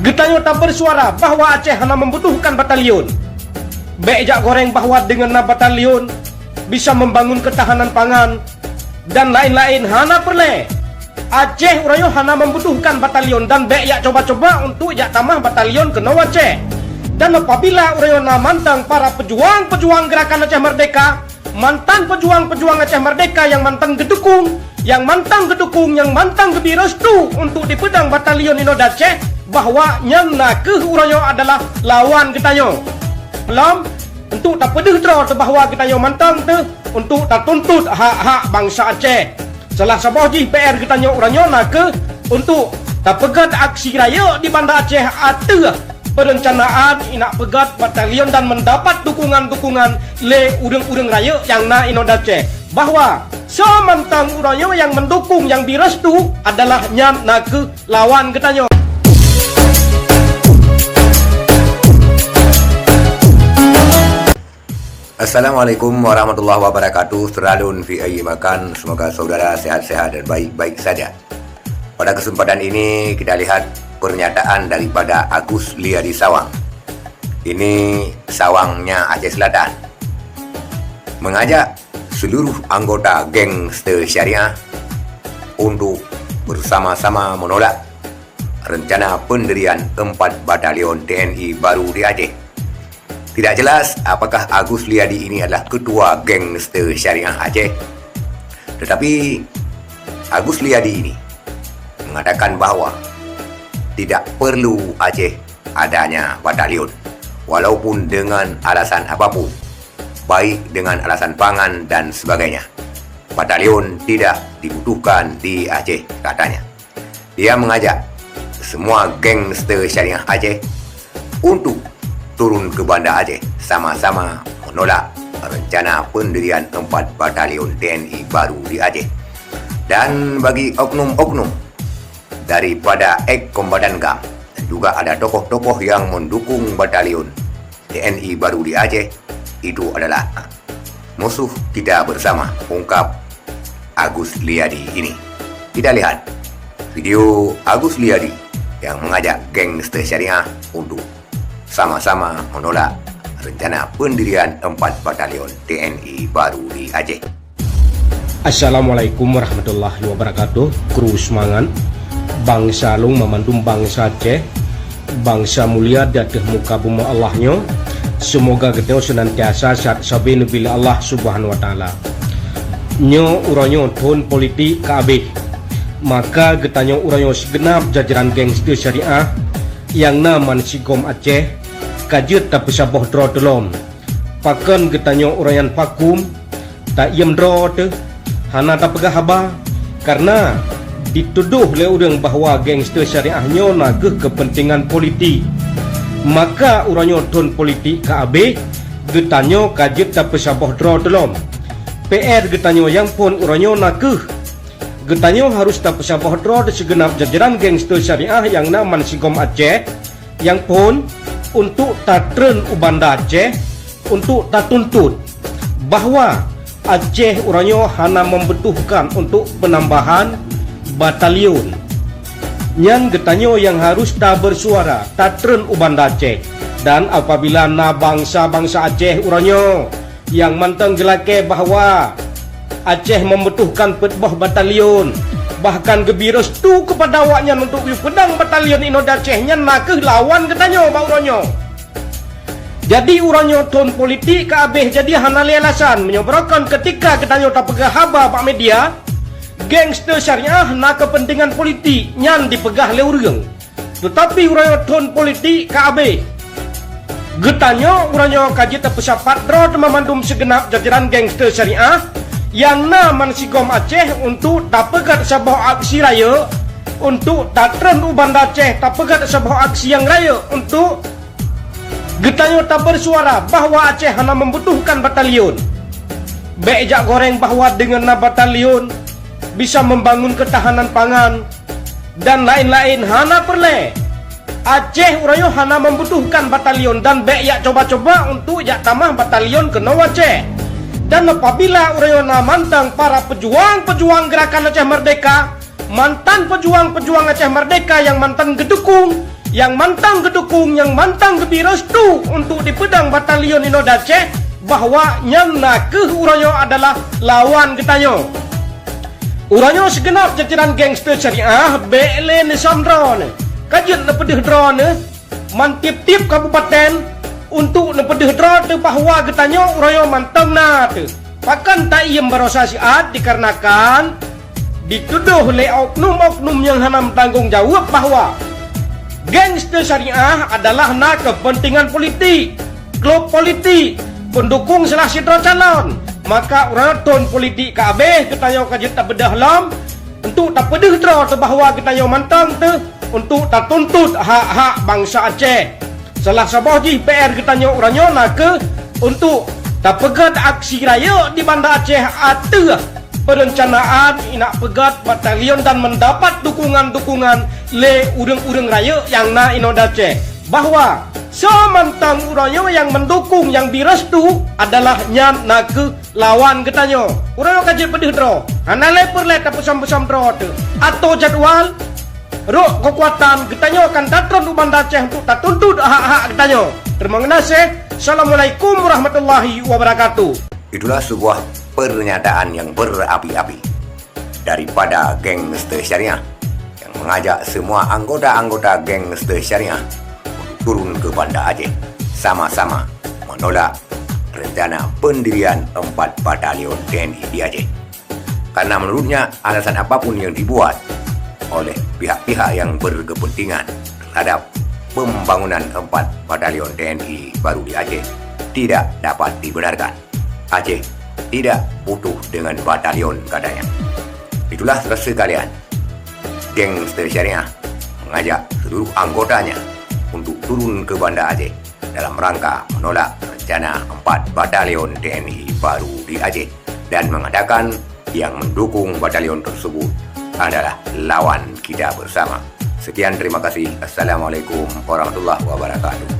Getanyo tak bersuara bahwa Aceh hanya membutuhkan batalion. Bejak goreng bahwa dengan batalion bisa membangun ketahanan pangan dan lain-lain. Hana perle Aceh urayo hana membutuhkan batalion dan bejak coba-coba untuk jak tamah batalion ke Aceh. Dan apabila urayo na mantang para pejuang-pejuang gerakan Aceh Merdeka, mantan pejuang-pejuang Aceh Merdeka yang mantan gedukung, yang mantan gebi restu untuk di pedang batalion Inod Aceh, bahwa yang nak ke urayo adalah lawan getanyo. Belum untuk tak pedih terus bahwa getanyo mantang tu untuk tak tuntut hak-hak bangsa Aceh. Salah sabah ji PR getanyo uranyo nak ke untuk tak pegat aksi raya di Banda Aceh atau perencanaan inak pegat batalion dan mendapat dukungan-dukungan le urang-urang raya yang na Inod Aceh, bahwa semantang uranyo yang mendukung yang direstu adalah nyan nak ke lawan getanyo. Assalamualaikum warahmatullahi wabarakatuh. Teralun fi ayyi makan. Semoga saudara sehat-sehat dan baik-baik saja. Pada kesempatan ini kita lihat pernyataan daripada Agus Liadi Sawang. Ini sawangnya Aceh Selatan. Mengajak seluruh anggota gangster syariah untuk bersama-sama menolak rencana pendirian 4 batalion TNI baru di Aceh. Tidak jelas apakah Agus Liadi ini adalah ketua gangster syariah Aceh. Tetapi Agus Liadi ini mengatakan bahwa tidak perlu Aceh adanya batalion, walaupun dengan alasan apapun, baik dengan alasan pangan dan sebagainya. Batalion tidak dibutuhkan di Aceh, katanya. Dia mengajak semua gangster syariah Aceh untuk turun ke Banda Aceh, sama-sama menolak rencana pendirian 4 batalion TNI baru di Aceh. Dan bagi oknum-oknum daripada Kombatan GAM, dan juga ada tokoh-tokoh yang mendukung batalion TNI baru di Aceh, itu adalah musuh kita bersama, ungkap Agus Liadi ini. Kita lihat video Agus Liadi yang mengajak gangster syariah untuk sama-sama menolak rencana pendirian 4 batalion TNI baru di Aceh. Assalamualaikum warahmatullahi wabarakatuh. Kru semangat bangsa Lung memandum bangsa Aceh, bangsa mulia di atas muka bumi Allahnya. Semoga kita senantiasa sehat sabi bila Allah subhanahu wa ta'ala. Nyo uranyo ton politik kabeh, maka getanyo uranyo segenap jajaran gangster syariah yang naman sigom Aceh kajut tak bisa boh draw telom. Pakan getanyo urayan pakum tak iem draw te hana tak pegah haba, karena dituduh le urang bahawa gangster syariahnya nageh kepentingan politik. Maka uranyo ton politik KB getanyo kajut tak bisa boh draw telom. PR getanyo yang pun uranyo nageh getanyo harus tak bisa boh draw de segenap jajaran gangster syariah yang naman sigom Aceh, yang pun untuk tatren Banda Aceh, untuk tak tuntut bahwa Aceh uranyo hana membutuhkan untuk penambahan batalion. Yang getanyo yang harus tak bersuara tatren Banda Aceh. Dan apabila na bangsa-bangsa Aceh uranyo yang mantang gelake bahwa Aceh membutuhkan petbah batalion, bahkan gebi restu kepada awaknya untuk pedang batalion Inod Acehnya nakeh lawan getanyo bauronyo. Jadi uranyo ton politik kabeh jadi hana alasan menyebabkan ketika getanyo tak pegah haba pak media gangster syariah na kepentingan politik nyan dipegah le urang. Tetapi uranyo ton politik kabeh getanyo uranyo kaji tak pesapat draw memandum segenap jajaran gangster syariah yang naman sigom Aceh untuk tak pegat sebuah aksi raya, untuk tak tren Banda Aceh tak pegat sebuah aksi yang raya, untuk getanyo tak bersuara bahwa Aceh hanya membutuhkan batalion. Bejak goreng bahwa dengan batalion bisa membangun ketahanan pangan dan lain-lain. Hana perle Aceh urayo hana membutuhkan batalion dan bejak coba-coba untuk jak tamah batalion ke Aceh. Dan apabila urayona mantang para pejuang-pejuang gerakan Aceh Merdeka, mantan pejuang-pejuang Aceh Merdeka yang mantan gedukung, yang mantang kedukung, yang mantang kebirestu untuk di pedang batalion Inoda Aceh bahwa yang nakeh uranyo adalah lawan ketanyo. Uranyo segenap jajaran gangster syariah bele ni samdra ni. Kajian na pedih dra ni mantip-tip kabupaten untuk na pedih dra tu bahwa ketanyo uranyo mantang na tu. Pakan tak iem berosa siat dikarenakan dituduh oleh oknum-oknum yang hanam tanggungjawab bahwa gangster syariah adalah nak kepentingan politik, klub politik, pendukung salah satu calon. Maka orang ton politik kabeh ketayo kajet tak bedah lam untuk tak pedih tera bahwa ketayo mantang tu untuk tak tuntut hak-hak bangsa Aceh. Salah sabah ji PR ketayo orangnya nak ke untuk tak pegat aksi raya di Banda Aceh atau perencanaan nak pegat batalion dan mendapat dukungan-dukungan le urang-urang raya yang na Inoda Aceh bahwa semantang uranyo yang mendukung yang birestu adalah nyan nak ke lawan ketanyo. Uranyo kaji pedih dro. Analai perlet apa sam-sam dro tu. Atau jadwal rok kekuatan ketanyo akan datang di Banda Aceh untuk tak tuntut hak-hak ketanyo. Terima kasih. Assalamualaikum warahmatullahi wabarakatuh. Itulah sebuah pernyataan yang berapi-api daripada gangster syariah yang mengajak semua anggota-anggota gangster syariah turun ke Banda Aceh sama-sama menolak rencana pendirian 4 batalion TNI di Aceh. Karena menurutnya alasan apapun yang dibuat oleh pihak-pihak yang berkepentingan terhadap pembangunan 4 batalion TNI baru di Aceh tidak dapat dibenarkan. Aceh tidak butuh dengan batalion katanya. Itulah sekalian, gangster syariah mengajak seluruh anggotanya untuk turun ke Banda Aceh dalam rangka menolak rencana 4 batalion TNI baru di Aceh dan mengatakan yang mendukung batalion tersebut adalah lawan kita bersama. Sekian, terima kasih. Assalamualaikum warahmatullahi wabarakatuh.